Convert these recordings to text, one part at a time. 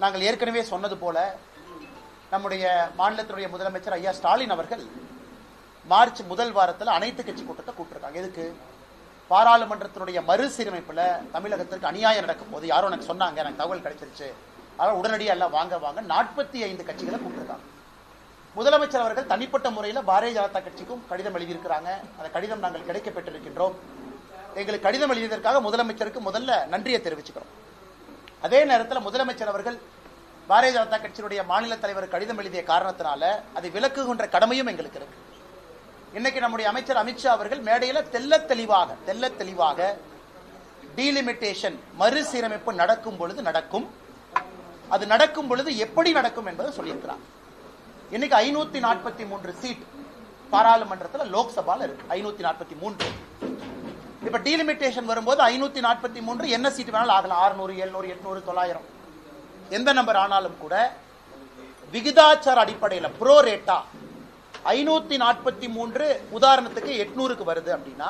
நாங்கள் ஏற்கனவே சொன்னது போல நம்முடைய மாநிலத்தினுடைய முதலமைச்சர் ஐயா ஸ்டாலின் அவர்கள் மார்ச் முதல் வாரத்தில் அனைத்து கட்சி கூட்டத்தை கூப்பிட்டுருக்காங்க. எதுக்கு? பாராளுமன்றத்தினுடைய மறுசீரமைப்புல தமிழகத்திற்கு அநியாயம் நடக்கும் போது யாரும் எனக்கு சொன்னாங்க, எனக்கு தகவல் கிடைச்சிருச்சு, அதனால் உடனடியாக எல்லாம் வாங்க 45 கட்சிகளை கூப்பிட்டுருக்காங்க. முதலமைச்சர் அவர்கள் தனிப்பட்ட முறையில் பாரதிய ஜனதா கட்சிக்கும் கடிதம் எழுதியிருக்கிறாங்க. அந்த கடிதம் நாங்கள் கிடைக்க பெற்றிருக்கின்றோம். எங்களுக்கு கடிதம் எழுதியதற்காக முதலமைச்சருக்கு முதல்ல நன்றியை தெரிவிச்சுக்கிறோம். அதே நேரத்தில் முதலமைச்சர் அவர்கள் பாரதிய ஜனதா கட்சியினுடைய மாநில தலைவர் கடிதம் எழுதிய காரணத்தினால அதை விலக்குகின்ற கடமையும் எங்களுக்கு இருக்கு. இன்னைக்கு நம்முடைய அமைச்சர் அமித்ஷா அவர்கள் மேடையில் தெல்ல தெளிவாக டீலிமிட்டேஷன் மறுசீரமைப்பு நடக்கும் பொழுது நடக்கும், அது நடக்கும் பொழுது எப்படி நடக்கும் என்பதை சொல்லியிருக்கிறார். இன்னைக்கு 543 சீட் பாராளுமன்றத்தில் லோக்சபால இருக்கு. 543. இப்ப டீலிமிட்டேஷன் வரும்போது 543 என்ன சீட் வேணாலும் ஆகலாம். 600, 700, 800, 900 எந்த நம்பர் ஆனாலும் கூட விகிதாச்சார அடிப்படையில் ப்ரோ ரேட்டா 543 உதாரணத்துக்கு 800க்கு வருது அப்படின்னா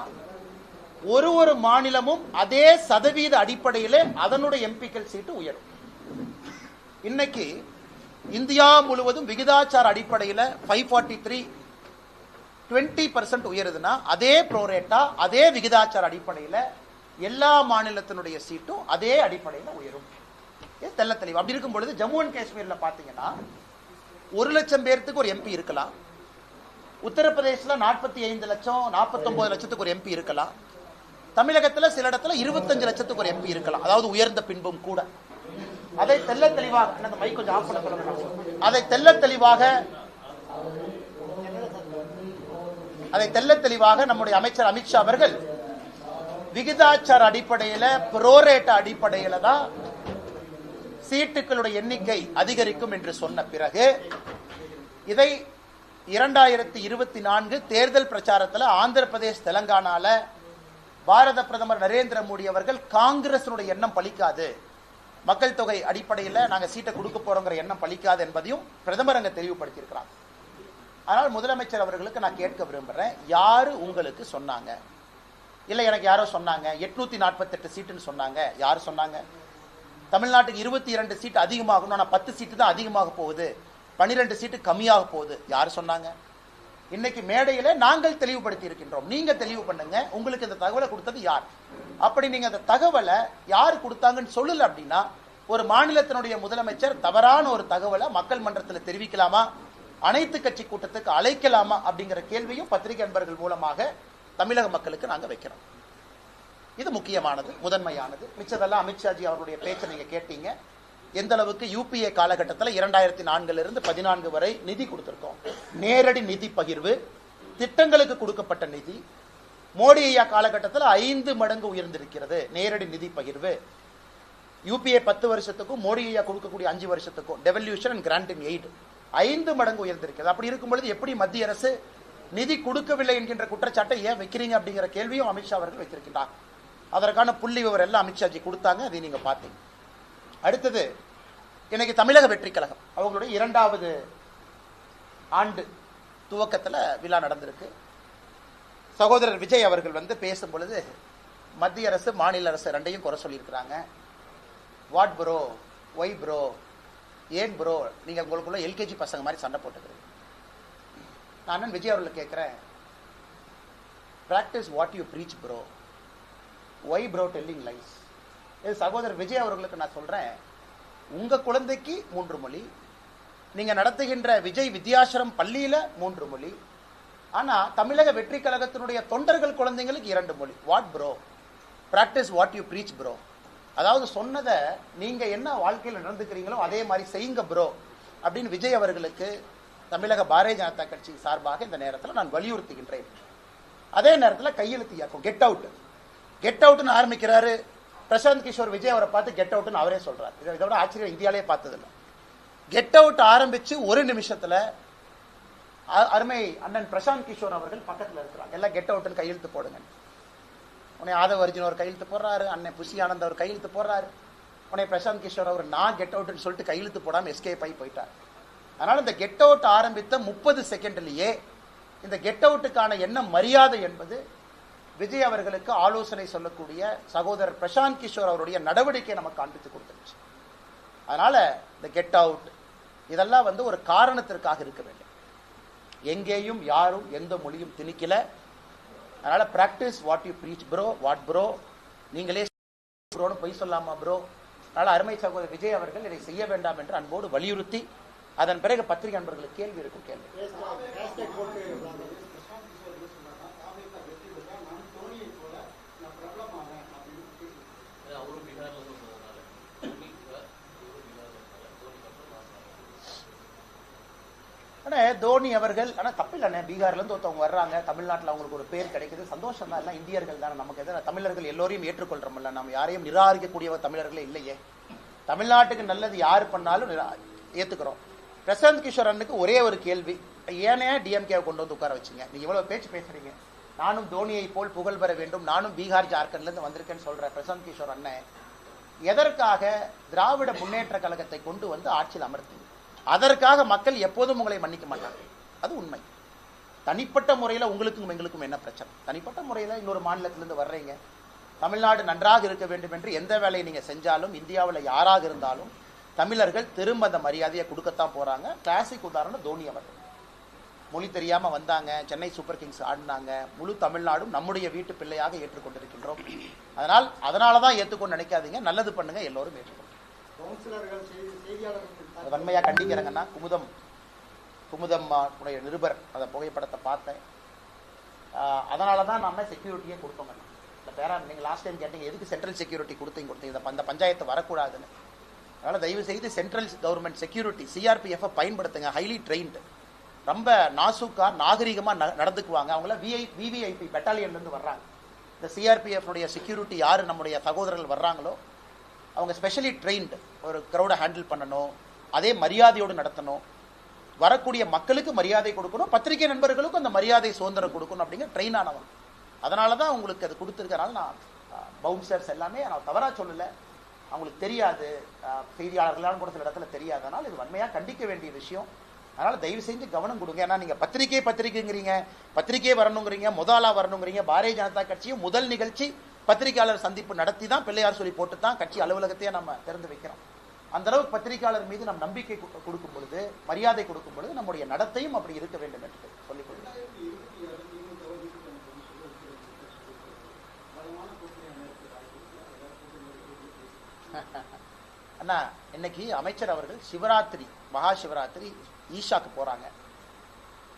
ஒரு மாநிலமும் அதே சதவீத அடிப்படையில் அதனுடைய எம்பிக்கள் சீட்டு உயரும். இன்னைக்கு இந்தியா முழுவதும் விகிதாச்சார அடிப்படையில் 543 20% உயருதுன்னா அதே ப்ரோரேட்டா அதே விகிதாச்சார அடிப்படையில் எல்லா மாநிலத்தினுடைய சீட்டும் அதே அடிப்படையில் உயரும். தெல்ல தெளிவு. அப்படி இருக்கும் பொழுது ஜம்மு அண்ட் காஷ்மீர்ல பாத்தீங்கன்னா 1 லட்சம் பேருக்கு ஒரு எம்பி இருக்கலாம். உத்தரப்பிரதேசல 45 லட்சம் 49 லட்சத்துக்கு ஒரு எம்பி இருக்கலாம். தமிழகத்தில் சில இடத்துல 25 லட்சத்துக்கு ஒரு எம்பி இருக்கலாம். அதாவது உயர்ந்த பின்பும் கூட அதை தெல்ல தெளிவாக அந்த மைக் கொஞ்சம் ஆஃப் பண்ண சொல்லுங்க. அதை தெல்ல தெளிவாக நம்முடைய அமைச்சர் அமித்ஷா அவர்கள் விகிதாச்சார அடிப்படையில புரோரேட்ட அடிப்படையில தான் சீட்டுகளுடைய எண்ணிக்கை அதிகரிக்கும் என்று சொன்ன பிறகு இதை 2024 தேர்தல் பிரச்சாரத்தில் ஆந்திர பிரதேஷ் தெலங்கானால பாரத பிரதமர் நரேந்திர மோடி அவர்கள் காங்கிரசினுடைய எண்ணம் பலிக்காது, மக்கள் தொகை அடிப்படையில் நாங்கள் சீட்டை கொடுக்க போறோங்கிற எண்ணம் பலிக்காது என்பதையும் பிரதமர் அங்க தெளிவுபடுத்தியிருக்கிறார். ஆனால் முதலமைச்சர் அவர்களுக்கு நான் கேட்க விரும்புறேன், யாரு உங்களுக்கு சொன்னாங்க? இல்ல எனக்கு யாரோ சொன்னாங்க 848 சீட்டுன்னு சொன்னாங்க. யாரு சொன்னாங்க? தமிழ்நாட்டுக்கு 22 சீட் அதிகமாகணும், ஆனா 10 சீட்டு தான் அதிகமாக போகுது, 12 சீட்டு கம்மியாக போகுது. யாரு சொன்னாங்க? இன்னைக்கு மேடையில நாங்கள் தெளிவுபடுத்தி இருக்கின்றோம். நீங்க தெளிவு பண்ணுங்க, உங்களுக்கு இந்த தகவலை கொடுத்தது யார்? அப்படி நீங்க அந்த தகவலை யார் கொடுத்தாங்கன்னு சொல்லல அப்படின்னா ஒரு மாநிலத்தினுடைய முதலமைச்சர் தவறான ஒரு தகவலை மக்கள் மன்றத்தில் தெரிவிக்கலாமா, அனைத்து கட்சி கூட்டத்துக்கு அழைக்கலாமா அப்படிங்கிற கேள்வியும் பத்திரிகை நண்பர்கள் மூலமாக தமிழக மக்களுக்கு நாங்க வைக்கிறோம். இது முக்கியமானது, முதன்மையானது. மிச்சதெல்லாம் அமித்ஷாஜி அவருடைய பேச்சை நீங்க கேட்டீங்க. எந்த அளவுக்கு யூபிஏ காலகட்டத்தில் 2004 14 வரை நிதி கொடுத்திருக்கோம். நேரடி நிதி பகிர்வு, திட்டங்களுக்கு கொடுக்கப்பட்ட நிதி மோடி ஐயா காலகட்டத்தில் 5 மடங்கு உயர்ந்திருக்கிறது. நேரடி நிதி பகிர்வு யூபிஏ 10 வருஷத்துக்கும் மோடி ஐயா கொடுக்கக்கூடிய 5 வருஷத்துக்கும் devolution and grant in aid 5 மடங்கு உயர்ந்திருக்கிறது. அப்படி இருக்கும் பொழுது எப்படி மத்திய அரசு நிதி கொடுக்கவில்லை என்கின்ற குற்றச்சாட்டை ஏன் வைக்கிறீங்க அப்படிங்கிற கேள்வியும் அமித்ஷா அவர்கள் வைத்திருக்கிறார். அதற்கான புள்ளி விவரம் எல்லாம் அமித்ஷாஜி கொடுத்தாங்க, அதை நீங்க பார்த்தீங்க. அடுத்தது இன்னைக்கு தமிழக வெற்றி கழகம் அவங்களுடைய 2வது ஆண்டு துவக்கத்தில் விழா நடந்திருக்கு. சகோதரர் விஜய் அவர்கள் பேசும் பொழுது மத்திய அரசு மாநில அரசு ரெண்டையும் குறை சொல்லியிருக்கிறாங்க. வாட் ப்ரோ, ஒய் ப்ரோ, ஏன் ப்ரோ நீங்க உங்களுக்குள்ள எல்கேஜி பசங்க மாதிரி சண்டை போட்டுக்கிறீங்க. நான் விஜய் அவர்கள் கேட்கிறேன், practice what you preach bro, why bro telling lies. சகோதரர் விஜய் அவர்களுக்கு நான் சொல்றேன், உங்க குழந்தைக்கு 3 மொழி, நீங்க நடத்துகின்ற விஜய் வித்யாசிரம் பள்ளியில 3 மொழி, ஆனா தமிழக வெற்றி கழகத்தினுடைய தொண்டர்கள் குழந்தைங்களுக்கு 2 மொழி. What bro, practice what you preach bro. அதாவது சொன்னதை நீங்க என்ன வாழ்க்கையில் நடந்துக்கிறீங்களோ அதே மாதிரி செய்யுங்க ப்ரோ அப்படின்னு விஜய் அவர்களுக்கு தமிழக பாரதிய ஜனதா கட்சி சார்பாக இந்த நேரத்தில் நான் வலியுறுத்துகின்றேன். அதே நேரத்தில் கையெழுத்து இயக்கம் கெட் அவுட், கெட் அவுட்னு ஆரம்பிக்கிறாரு. பிரசாந்த் கிஷோர் விஜய் அவரை பார்த்து கெட் அவுட்னு அவரே சொல்றாரு. இதை விட ஆச்சரியம் இந்தியாலே பார்த்ததில்லை. கெட் அவுட் ஆரம்பிச்சு 1 நிமிஷத்துல அருமை அண்ணன் பிரசாந்த் கிஷோர் அவர்கள் பக்கத்தில் இருக்கிறாங்க. எல்லாம் கெட் அவுட்னு கையெழுத்து போடுங்க. உன்னை ஆதவ அர்ஜுன் அவர் கையெழுத்து போடுறாரு, அண்ணன் புஷி ஆனந்த் அவர் கையெழுத்து போடுறாரு. உன்னை பிரசாந்த் கிஷோர் அவர் நான் கெட் அவுட்னு சொல்லிட்டு கையெழுத்து போடாமல் எஸ்கேப் ஆகி போயிட்டார். அதனால இந்த கெட் அவுட் ஆரம்பித்த 30 செகண்ட்லயே இந்த கெட் அவுட்டுக்கான என்ன மரியாதை என்பது விஜய் அவர்களுக்கு ஆலோசனை சொல்லக்கூடிய சகோதரர் பிரசாந்த் கிஷோர் அவருடைய நடவடிக்கை நமக்கு காண்பித்து கொடுத்துருச்சு. அதனால இந்த கெட் அவுட், இதெல்லாம் வந்து ஒரு காரணத்திற்காக இருக்க வேண்டும். எங்கேயும் யாரும் எந்த மொழியும் திணிக்கல. அதனால practice what you breach bro. What bro, நீங்களே ப்ரோன்னு பொய் சொல்லாமா ப்ரோ? அதனால அருமை சகோதரர் விஜய் அவர்கள் இதை செய்ய வேண்டாம் என்று அன்போடு வலியுறுத்தி, அதன் பிறகு பத்திரிகை நண்பர்களுக்கு கேள்வி இருக்கும். கேள்வி தோனி அவர்கள், ஆனா தப்பில்லை, பீகார்ல இருந்து ஒருத்தவங்க வர்றாங்க, தமிழ்நாட்டில் அவங்களுக்கு ஒரு பேர் கிடைக்குது, சந்தோஷம் தான். எல்லாம் இந்தியர்கள் தானே, நமக்கு எதிராக தமிழர்கள் எல்லோரையும் ஏற்றுக்கொள்றோம்ல, நம்ம யாரையும் நிராகரிக்கக்கூடியவர் தமிழர்களே இல்லையே. தமிழ்நாட்டுக்கு நல்லது யாரு பண்ணாலும் ஏத்துக்கிறோம். பிரசாந்த் கிஷோர் அண்ணுக்கு ஒரே ஒரு கேள்வி, ஏனே டிஎம்கே கொண்டு வந்து உட்கார வச்சுங்க? நீங்க இவ்வளவு பேச்சு பேசுறீங்க, நானும் தோனியை போல் புகழ் பெற வேண்டும், நானும் பீகார் ஜார்க்கண்ட்ல இருந்து வந்திருக்கேன்னு சொல்ற பிரசாந்த் கிஷோர் அண்ணன் எதற்காக திராவிட முன்னேற்ற கழகத்தை கொண்டு வந்து ஆட்சியில் அமர்த்தி? அதற்காக மக்கள் எப்போதும் உங்களை மன்னிக்க மாட்டாங்க, அது உண்மை. தனிப்பட்ட முறையில் உங்களுக்கும் எங்களுக்கும் என்ன பிரச்சனை? தனிப்பட்ட முறையில் இன்னொரு மாநிலத்திலிருந்து வர்றீங்க, தமிழ்நாடு நன்றாக இருக்க வேண்டும் என்று எந்த வேலையை நீங்க செஞ்சாலும், இந்தியாவில் யாராக இருந்தாலும் தமிழர்கள் திரும்ப அந்த மரியாதையை கொடுக்கத்தான் போறாங்க. கிளாசிக் உதாரணம் தோனி அவர்கள். மொழி தெரியாம வந்தாங்க, சென்னை சூப்பர் கிங்ஸ் ஆடினாங்க, முழு தமிழ்நாடும் நம்முடைய வீட்டு பிள்ளையாக ஏற்றுக்கொண்டிருக்கின்றோம். அதனாலதான் ஏற்றுக்கொண்டு நினைக்காதீங்க, நல்லது பண்ணுங்க, எல்லோரும் ஏற்றுக்கொண்டு. வன்மையா கண்டிக்கிறேங்கன்னா, குமுதம் நிருபர் அந்த புகைப்படத்தை பார்த்தேன். அதனாலதான் நம்ம செக்யூரிட்டியே கொடுத்தோங்க. இந்த பேரா நீங்க லாஸ்ட் டைம் கேட்டீங்க, எதுக்கு சென்ட்ரல் செக்யூரிட்டி கொடுத்தீங்க, அந்த பஞ்சாயத்து வரக்கூடாதுன்னு. அதனால தயவு செய்து சென்ட்ரல் கவர்மெண்ட் செக்யூரிட்டி சிஆர்பிஎஃப் பயன்படுத்துங்க. ஹைலி ட்ரெயின்டு, ரொம்ப நாசுக்கா நாகரிகமா நடந்துக்குவாங்க. அவங்கள விவிஐபி பெட்டாலியன்ல இருந்து வர்றாங்க. இந்த சிஆர்பிஎஃப் செக்யூரிட்டி யாரு நம்முடைய சகோதரர்கள் வர்றாங்களோ அவங்க ஸ்பெஷலி ட்ரெயின்டு. ஒரு கிரௌடை ஹேண்டில் பண்ணணும், அதே மரியாதையோடு நடத்தணும், வரக்கூடிய மக்களுக்கு மரியாதை கொடுக்கணும், பத்திரிகை நண்பர்களுக்கும் அந்த மரியாதை சுதந்திரம் கொடுக்கணும் அப்படிங்கிற ட்ரெயின் ஆனவங்க. அதனாலதான் உங்களுக்கு அது கொடுத்துருக்கனால நான் பவுன்சர்ஸ் எல்லாமே நான் தவறா சொல்லல, அவங்களுக்கு தெரியாது, செய்தியாளர்களாலும் கூட சில இடத்துல தெரியாது. அதனால இது வன்மையா கண்டிக்க வேண்டிய விஷயம். அதனால தயவு செஞ்சு கவனம் கொடுங்க. ஏன்னா நீங்க பத்திரிகைங்கிறீங்க, பத்திரிகை வரணுங்கிறீங்க, முதலா வரணுங்கிறீங்க. பாரதிய ஜனதா கட்சியும் முதல் நிகழ்ச்சி பத்திரிகையாளர் சந்திப்பு நடத்தி தான் பிள்ளையார் சொல்லி போட்டு தான் கட்சி அலுவலகத்தையே நம்ம திறந்து வைக்கிறோம். அந்த அளவுக்கு பத்திரிகையாளர் மீது நம் நம்பிக்கை கொடுக்கும் பொழுது, மரியாதை கொடுக்கும் பொழுது நம்முடைய நடத்தையும் அப்படி இருக்க வேண்டும் என்று சொல்லிக் கொள்கிறேன். அண்ணா, இன்னைக்கு அமைச்சர் அவர்கள் சிவராத்திரி, மகா சிவராத்திரி ஈஷாக்கு போறாங்க.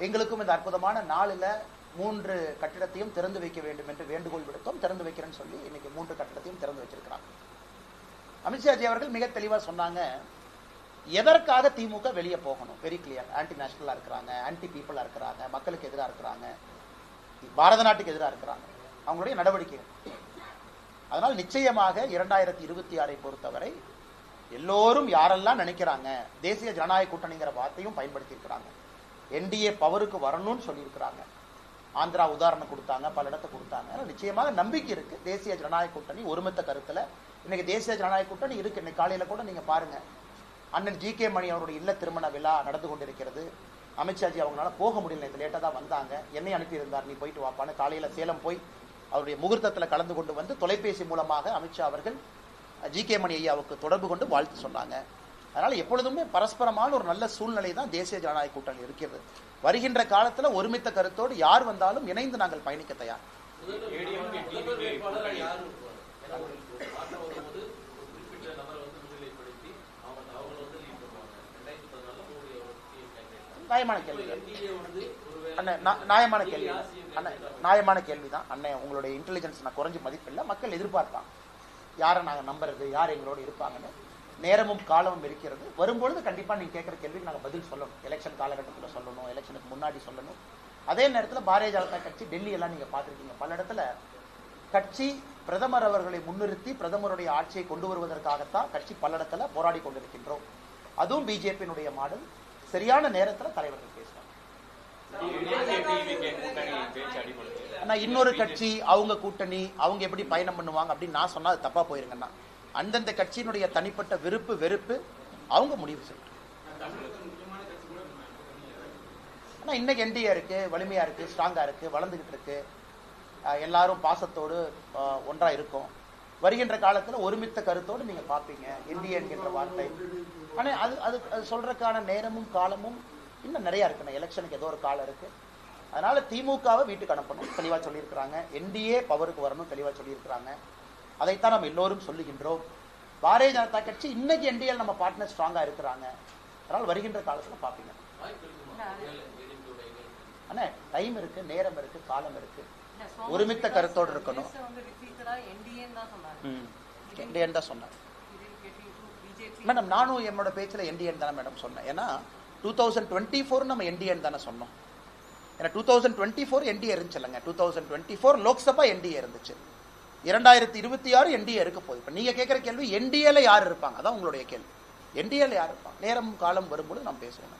எங்களுக்கும் இந்த அற்புதமான நாளில் 3 கட்டிடத்தையும் திறந்து வைக்க வேண்டும் என்று வேண்டுகோள் விடுத்தோம். திறந்து வைக்கிறேன்னு சொல்லி இன்னைக்கு 3 கட்டிடத்தையும் திறந்து வச்சிருக்கிறாங்க. அமித்ஷாஜி அவர்கள் மிக தெளிவா சொன்னாங்க, எதற்காக திமுக வெளியே போகணும், வெரி கிளியர். ஆன்டி நேஷனலா இருக்கிறாங்க, ஆன்டி பீப்புளா இருக்கிறாங்க, மக்களுக்கு எதிராக இருக்கிறாங்க, பாரத நாட்டுக்கு எதிராக இருக்கிறாங்க, அவங்களுடைய நடவடிக்கைகள். அதனால் நிச்சயமாக 2026 பொறுத்தவரை எல்லோரும் யாரெல்லாம் நினைக்கிறாங்க, தேசிய ஜனநாயக கூட்டணிங்கிற வார்த்தையும் பயன்படுத்தி இருக்கிறாங்க, என்டிஏ பவருக்கு வரணும்னு சொல்லியிருக்கிறாங்க. ஆந்திரா உதாரணம் கொடுத்தாங்க, பல இடத்தை கொடுத்தாங்க. நிச்சயமாக நம்பிக்கை இருக்கு. தேசிய ஜனநாயக கூட்டணி ஒருமித்த கருத்துல இன்னைக்கு தேசிய ஜனநாயக கூட்டணி இருக்கு. இன்னைக்கு காலையில கூட நீங்க பாருங்க, அண்ணன் ஜி.கே. மணி அவருடைய இல்ல திருமண விழா நடந்து கொண்டிருக்கிறது. அமித்ஷாஜி அவங்களால போக முடியல, நேற்று லேட்டா தான் வந்தாங்க. என்னை அனுப்பியிருந்தார், நீ போயிட்டு வாப்பான்னு. காலையில சேலம் போய் அவருடைய முகூர்த்தத்துல கலந்து கொண்டு வந்து தொலைபேசி மூலமாக அமித்ஷா அவர்கள் ஜி.கே. மணி ஐயாவுக்கு தொடர்பு கொண்டு வாழ்த்து சொன்னாங்க. அதனால எப்பொழுதுமே பரஸ்பரமான ஒரு நல்ல சூழ்நிலை தான் தேசிய ஜனநாயக கூட்டணி இருக்கிறது. வருகின்ற காலத்துல ஒருமித்த கருத்தோடு யார் வந்தாலும் இணைந்து நாங்கள் பயணிக்க தயார். நியாயமான கேள்வி அண்ணன், நியாயமான கேள்வி அண்ணன், நியாயமான கேள்விதான் அண்ணன். உங்களுடைய இன்டெலிஜென்ஸ் நான் குறைஞ்சு மதிப்பில்லை. மக்கள் எதிர்பார்ப்பாங்க யாரை நாங்கள் நம்புறது, யார் எங்களோட இருப்பாங்கன்னு. நேரமும் காலமும் இருக்கிறது. வரும்பொழுது கண்டிப்பா நீங்க கேட்கிற கேள்விக்கு நாங்கள் பதில் சொல்லணும். எலெக்ஷன் காலகட்டத்தில் சொல்லணும், எலெக்ஷனுக்கு முன்னாடி சொல்லணும். அதே நேரத்தில் பாரதிய ஜனதா கட்சி டெல்லி எல்லாம் நீங்க பார்த்துருக்கீங்க, பல இடத்துல கட்சி பிரதமர் அவர்களை முன்னிறுத்தி பிரதமருடைய ஆட்சியை கொண்டு வருவதற்காகத்தான் கட்சி பல இடத்துல போராடி கொண்டிருக்கின்றோம். அதுவும் பிஜேபியினுடைய மாடல். சரியான நேரத்தில் தலைவர்கள் பேசுவாங்க. ஆனா இன்னொரு கட்சி அவங்க கூட்டணி, அவங்க எப்படி பயணம் பண்ணுவாங்க அப்படின்னு நான் சொன்னா அது தப்பா போயிருங்கன்னா, அந்தந்த கட்சியினுடைய தனிப்பட்ட விருப்பு வெறுப்பு அவங்க முடிவு செய்யணும். ஆனா இன்னைக்கு என்டிஏ இருக்கு, வலிமையா இருக்கு, ஸ்ட்ராங்கா இருக்கு, வளர்ந்துகிட்டு இருக்கு. எல்லாரும் பாசத்தோடு ஒன்றா இருக்கும். வருகின்ற காலத்துல ஒருமித்த கருத்தோடு நீங்க பாப்பீங்க. என்டிஏ என்கின்ற வார்த்தை ஆனால் அது சொல்றதுக்கான நேரமும் காலமும் இன்னும் நிறைய இருக்குண்ணே. எலெக்ஷனுக்கு ஏதோ ஒரு காலம் இருக்கு. அதனால திமுகவை வீட்டுக்கு அனுப்பணும் தெளிவா சொல்லியிருக்கிறாங்க. என்டிஏ பவருக்கு வரணும் தெளிவா சொல்லியிருக்கிறாங்க. அதைத்தான் நம்ம எல்லோரும் சொல்லுகின்றோம். பாரதிய ஜனதா கட்சி இன்னைக்கு என்டிஏ நம்ம பார்ட்னர் ஸ்ட்ராங்கா இருக்கிறாங்க. அதனால வருகின்ற காலத்தில் பார்ப்பீங்க. அண்ணே டைம் இருக்கு, நேரம் இருக்கு, காலம் இருக்கு. ஒருமித்த கருத்தோடு இருக்கணும். என்டிஏன் தான் சொன்னேன் மேடம். நானும் என்னோட பேச்சில் என்டிஏன் தானே மேடம் சொன்னேன். ஏன்னா 2024 நம்ம என்டிஏன் தானே சொன்னோம். ஏன்னா 2024 என்டிஏ இருந்துச்சு இல்லைங்க. 2024 லோக்சபா என்டிஏ இருந்துச்சு. 2026 என்டிஏ இருக்க போகுது. இப்போ நீங்க கேட்குற கேள்வி என்டிஏல யார் இருப்பாங்க, அதான் உங்களுடைய கேள்வி. என்டிஏல யார் இருப்பாங்க? நேரம் காலம் வரும்போது நம்ம பேசுவோம்.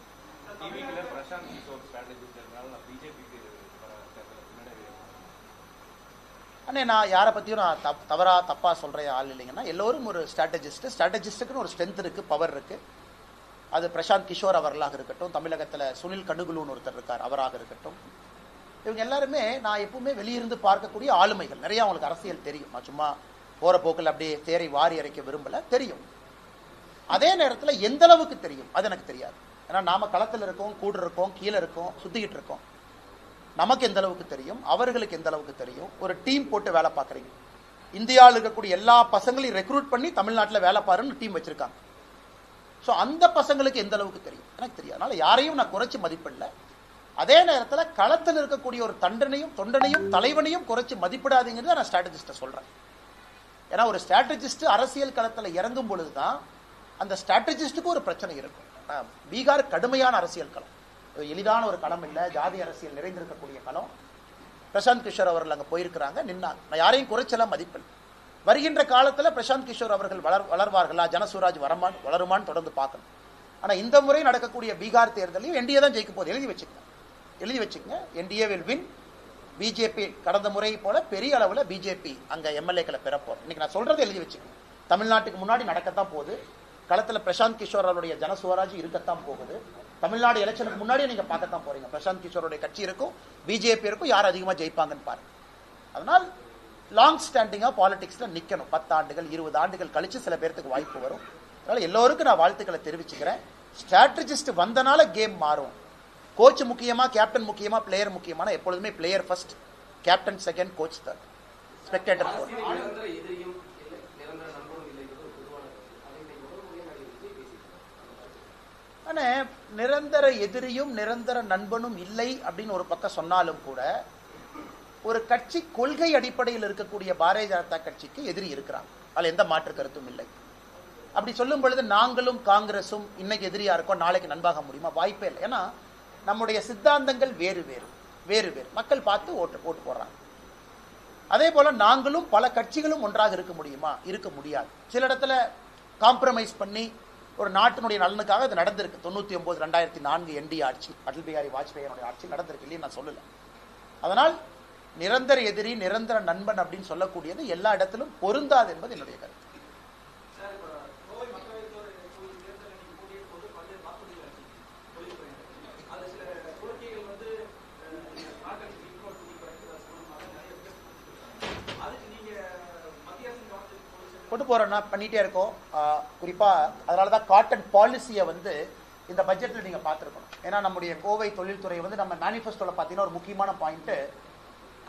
அண்ணே நான் யாரை பற்றியும் நான் தப்பாக சொல்கிற ஆள் இல்லைங்கன்னா, எல்லோரும் ஒரு ஸ்ட்ராட்டஜிஸ்ட்டுக்குன்னு ஒரு ஸ்ட்ரென்த் இருக்குது, பவர் இருக்குது. அது பிரசாந்த் கிஷோர் அவர்களாக இருக்கட்டும், தமிழகத்தில் சுனில் கண்டுகுலுன்னு ஒருத்தர் இருக்கார் அவராக இருக்கட்டும். இவங்க எல்லாருமே நான் எப்பவுமே வெளியிருந்து பார்க்கக்கூடிய ஆளுமைகள். நிறைய அவங்களுக்கு அரசியல் தெரியும். நான் சும்மா போகிற போக்கில் அப்படியே தேரை வாரி அரைக்க விரும்பலை, தெரியும். அதே நேரத்தில் எந்த அளவுக்கு தெரியும் அது எனக்கு தெரியாது. ஏன்னா நாம களத்தில் இருக்கோம், கூட இருக்கோம், கீழே இருக்கோம், சுற்றிக்கிட்டு இருக்கோம். நமக்கு எந்த அளவுக்கு தெரியும், அவர்களுக்கு எந்த அளவுக்கு தெரியும். ஒரு டீம் போட்டு வேலை பார்க்குறீங்க. இந்தியாவில் இருக்கக்கூடிய எல்லா பசங்களையும் ரெக்ரூட் பண்ணி தமிழ்நாட்டில் வேலை பாருன்னு டீம் வச்சிருக்காங்க. ஸோ அந்த பசங்களுக்கு எந்த அளவுக்கு தெரியும் எனக்கு தெரியாது. அதனால யாரையும் நான் குறைச்சி மதிப்பிடல. அதே நேரத்தில் களத்தில் இருக்கக்கூடிய ஒரு தொண்டனையும் தலைவனையும் குறைச்சி மதிப்பிடாதீங்கிறத நான் ஸ்ட்ராட்டஜிஸ்ட்டை சொல்றேன். ஏன்னா ஒரு ஸ்ட்ராட்டஜிஸ்ட் அரசியல் களத்தில் இறங்கும் பொழுது தான் அந்த ஸ்ட்ராட்டஜிஸ்டுக்கு ஒரு பிரச்சனை இருக்கும். பீகார் கடுமையான அரசியல் களம், எளிதான ஒரு களம் இல்லை. ஜாதி அரசியல் நிறைந்திருக்கக்கூடிய களம். பிரசாந்த் கிஷோர் அவர்கள் அங்கே போயிருக்கிறாங்க, நின்னாங்க. நான் யாரையும் குறைச்சலாம் மதிப்பில். வருகின்ற காலத்தில் பிரசாந்த் கிஷோர் அவர்கள் வளர்வார்களா, ஜனசுராஜ் வளருமான்னு தொடர்ந்து பார்க்கணும். ஆனால் இந்த முறை நடக்கக்கூடிய பீகார் தேர்தலையும் என்டிஏ தான் ஜெயிக்க போகுது. எழுதி வச்சுக்கங்க. NDA will win. பிஜேபி கடந்த முறை போல பெரிய அளவில் பிஜேபி அங்கே எம்எல்ஏக்களை பெறப்போம். இன்னைக்கு நான் சொல்றதை எழுதி வச்சுக்கங்க. தமிழ்நாட்டுக்கு முன்னாடி நடக்கத்தான் போகுது. களத்தில் பிரசாந்த் கிஷோர் அவருடைய ஜனசுவராஜ் இருக்கத்தான் போகுது. தமிழ்நாடு எலெக்ஷனுக்கு முன்னாடியே நீங்க பார்க்கத்தான் போறீங்க. பிரசாந்த் கிஷோருடைய கட்சி இருக்கும், பிஜேபி இருக்கும், யார் அதிகமாக ஜெயிப்பாங்கன்னு பாருங்க. அதனால் லாங் ஸ்டாண்டிங்கா பாலிடிக்ஸ்ல நிக்கணும். 10 ஆண்டுகள் 20 ஆண்டுகள் கழிச்சு சில பேருக்கு வாய்ப்பு வரும். அதனால எல்லோருக்கும் நான் வாழ்த்துக்களை தெரிவிச்சுக்கிறேன். ஸ்ட்ராட்டஜிஸ்ட் வந்தனால கேம் மாறும். கோச் முக்கியமா, கேப்டன் முக்கியமா, பிளேயர் முக்கியமான எப்பொழுதுமே player first, captain second, coach third, spectator fourth. நிரந்தர எதிரியும் நிரந்தர நண்பனும் இல்லை அப்படின்னு ஒரு பக்கம் சொன்னாலும் கூட, ஒரு கட்சி கொள்கை அடிப்படையில் இருக்கக்கூடிய பாரதிய ஜனதா கட்சிக்கு எதிரி இருக்கிறாங்க. அதில் எந்த மாற்று கருத்தும் இல்லை. அப்படி சொல்லும் பொழுது நாங்களும் காங்கிரஸும் இன்னைக்கு எதிரியா இருக்கோம், நாளைக்கு நண்பாக முடியுமா? வாய்ப்பே இல்லை. ஏன்னா நம்முடைய சித்தாந்தங்கள் வேறு வேறு. மக்கள் பார்த்து ஓட்டு போடுறாங்க. அதே போல நாங்களும் பல கட்சிகளும் ஒன்றாக இருக்க முடியுமா? இருக்க முடியாது. சில இடத்துல காம்ப்ரமைஸ் பண்ணி ஒரு நாட்டினுடைய நலனுக்காக அது நடந்திருக்கு. 99 2004 என்டிஏ ஆட்சி, அடல் பிஹாரி வாஜ்பாய் ஆட்சி நடந்திருக்கு இல்லையா? நான் சொல்லல. அதனால் நிரந்தர எதிரி நிரந்தர நண்பன் அப்படின்னு சொல்லக்கூடியது எல்லா இடத்திலும் பொருந்தாது என்பது என்னுடைய கருத்து. கொண்டு போறோம்னா பண்ணிட்டே இருக்கோம். குறிப்பா அதனாலதான் காட்டன் பாலிசியை இந்த பட்ஜெட்ல நீங்க பார்த்திருக்கணும். ஏன்னா நம்முடைய கோவை தொழில்துறை நம்ம மேனிஃபெஸ்டோல பார்த்தீங்கன்னா ஒரு முக்கியமான பாயிண்ட்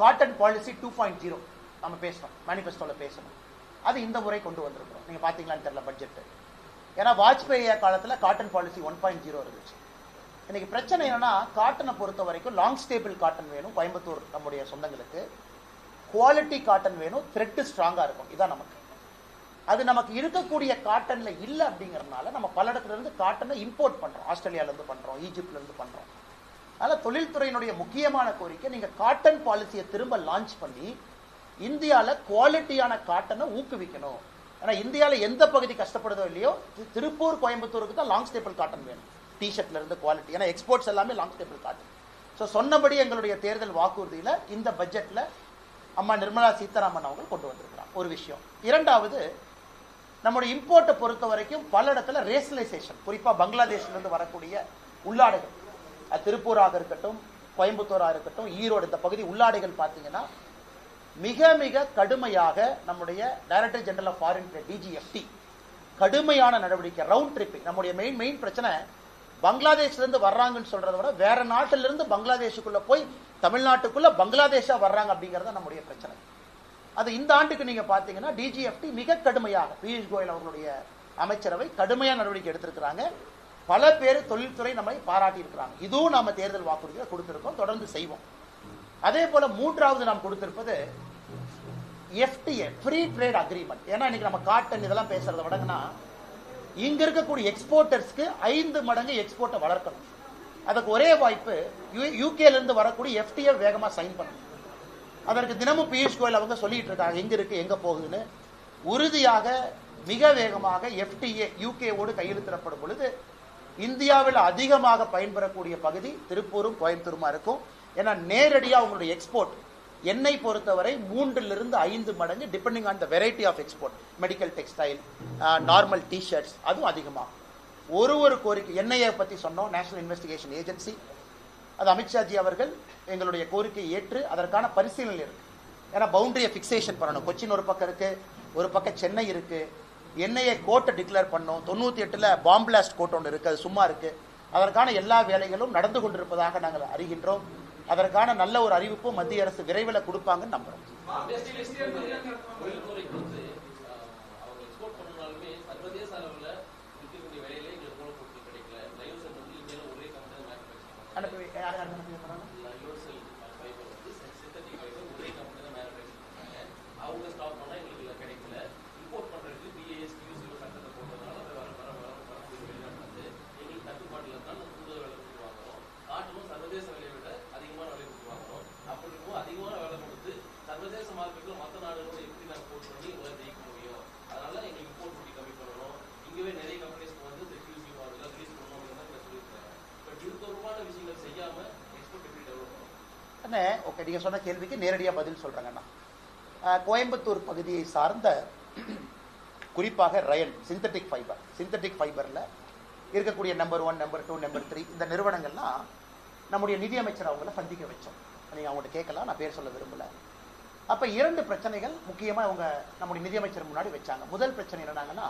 காட்டன் பாலிசி 2.0 நம்ம பேசணும், மேனிஃபெஸ்டோல பேசணும். அது இந்த முறை கொண்டு வந்திருக்கிறோம். நீங்க பாத்தீங்களான்னு தெரியல பட்ஜெட். ஏன்னா வாஜ்பாய் காலத்துல காட்டன் பாலிசி 1.0 இருந்துச்சு. இன்னைக்கு பிரச்சனை என்னன்னா, காட்டனை பொறுத்த வரைக்கும் லாங் ஸ்டேபிள் காட்டன் வேணும் கோயம்புத்தூர் நம்முடைய சொந்தங்களுக்கு, குவாலிட்டி காட்டன் வேணும், த்ரெட் ஸ்ட்ராங்கா இருக்கும். இதான் நமக்கு. அது நமக்கு இருக்கக்கூடிய காட்டன்ல இல்ல அப்படிங்கறதுனால நம்ம பல இடத்துல இருந்து காட்டனை இம்போர்ட் பண்றோம். ஆஸ்திரேலியால இருந்து பண்றோம், ஈஜிப்ட்ல இருந்து பண்றோம். அதனால தொழில்துறையினுடைய முக்கியமான கோரிக்கை, நீங்க காட்டன் பாலிசியை திரும்ப லான்ச் பண்ணி இந்தியால குவாலிட்டியான காட்டனை ஊக்குவிக்கணும். ஆனா இந்தியால எந்த பகுதி கஷ்டப்படுதோ இல்லையோ, திருப்பூர் கோயம்புத்தூருக்கு தான் லாங் ஸ்டேபிள் காட்டன் வேணும். டிஷர்ட்ல இருந்து குவாலிட்டி, ஏன்னா எக்ஸ்போர்ட்ஸ் எல்லாமே லாங் ஸ்டேபிள் காட்டன். ஸோ சொன்னபடி எங்களுடைய தேர்தல் வாக்குறுதியில இந்த பட்ஜெட்ல அம்மா நிர்மலா சீதாராமன் அவர்கள் கொண்டு வந்திருக்கிறாங்க. ஒரு விஷயம். இரண்டாவது, நம்முடைய இம்போர்ட்டை பொறுத்த வரைக்கும் பல இடத்துல ரேஷனலைசேஷன், குறிப்பா பங்களாதேஷ்ல இருந்து வரக்கூடிய உள்ளாடைகள், திருப்பூராக இருக்கட்டும், கோயம்புத்தூராக இருக்கட்டும், ஈரோடு, இந்த பகுதி உள்ளாடைகள் பார்த்தீங்கன்னா மிக மிக கடுமையாக நம்முடைய director general of foreign trade DGFT கடுமையான நடவடிக்கை. ரவுண்ட் ட்ரிப்பிங் நம்முடைய மெயின் பிரச்சனை பங்களாதேஷ்ல இருந்து வர்றாங்கன்னு சொல்றதை விட வேற நாட்டில இருந்து பங்களாதேஷுக்குள்ள போய் தமிழ்நாட்டுக்குள்ள பங்களாதேஷா வர்றாங்க அப்படிங்கறத நம்முடைய பிரச்சனை. அது இந்த ஆண்டுக்கு நீங்க பாத்தீங்கன்னா டிஜிஎஃப்டி மிக கடுமையாக பியூஷ் கோயல் அவர்களுடைய அமைச்சரவை கடுமையான நடவடிக்கை எடுத்திருக்கிறாங்க. பல பேர் தொழில்துறை நம்மை பாராட்டி இருக்கிறாங்க. இதுவும் நாம தேர்தல் வாக்குறுதியை கொடுத்திருக்கோம், தொடர்ந்து செய்வோம். அதே போல மூன்றாவது நாம் கொடுத்திருப்பது எஃப்டிஏ, ஃப்ரீ ட்ரேட் அக்ரிமெண்ட். ஏன்னா இன்னைக்கு நம்ம காட்டன் இதெல்லாம் பேசுறத விடங்கன்னா இங்க இருக்கக்கூடிய எக்ஸ்போர்ட்டர்ஸ்க்கு 5 மடங்கு எக்ஸ்போர்ட்டை வளர்க்கணும். அதுக்கு ஒரே வாய்ப்பு யூகேல இருந்து வரக்கூடிய எஃப்டிஏ வேகமா சைன் பண்ணணும். அதற்கு தினமும் பியூஷ் கோயல் அவங்க சொல்லிட்டு இருக்காங்க எங்க இருக்கு எங்க போகுதுன்னு. உறுதியாக மிக வேகமாக எஃப்டிஏ யூகேவோடு கையெழுத்திடப்படும் பொழுது இந்தியாவில் அதிகமாக பயன்பெறக்கூடிய பகுதி திருப்பூரும் கோயம்புத்தூருமா இருக்கும். ஏன்னா நேரடியா உங்களுடைய எக்ஸ்போர்ட் எண்ணெய் பொறுத்தவரை 3 to 5 மடங்கு depending on the variety of export. Medical textile, normal T shirts அதுவும் அதிகமாக. ஒரு கோரிக்கை எண்ணெயை பத்தி சொன்னோம். நேஷனல் இன்வெஸ்டிகேஷன் ஏஜென்சி அது அமித்ஷாஜி அவர்கள் எங்களுடைய கோரிக்கை ஏற்று அதற்கான பரிசீலனை இருக்கு. ஏன்னா பவுண்டரியை பிக்சேஷன் பண்ணணும். கொச்சின் ஒரு பக்கம் இருக்கு, ஒரு பக்கம் சென்னை இருக்கு. எண்ணெயை கோட்டை டிக்ளேர் பண்ணோம். 98ல் பாம் பிளாஸ்ட் கோட் ஒன்று இருக்கு, அது சும்மா இருக்கு. அதற்கான எல்லா வேலைகளும் நடந்து கொண்டிருப்பதாக நாங்கள் அறிகின்றோம். அதற்கான நல்ல ஒரு அறிவிப்பும் மத்திய அரசு விரைவில் கொடுப்பாங்கன்னு நம்புறோம். ஓகே, நீங்க சொன்ன கேள்விக்கு நேரடியாக பதில் சொல்றாங்கன்னா கோயம்புத்தூர் பகுதியை சார்ந்த குறிப்பாக ரயன் சிந்தட்டிக் ஃபைபர்ல இருக்கக்கூடிய நம்பர் 1, நம்பர் 2, நம்பர் 3 இந்த நிறுவனங்கள்லாம் நம்முடைய நிதியமைச்சர் அவங்கள சந்திக்க வச்சோம். நீங்க அவங்கள்ட்ட கேட்கலாம், நான் பேர் சொல்ல விரும்பல. அப்ப 2 பிரச்சனைகள் முக்கியமா அவங்க நம்முடைய நிதியமைச்சர் முன்னாடி வச்சாங்க. முதல் பிரச்சனை என்னன்னாங்கன்னா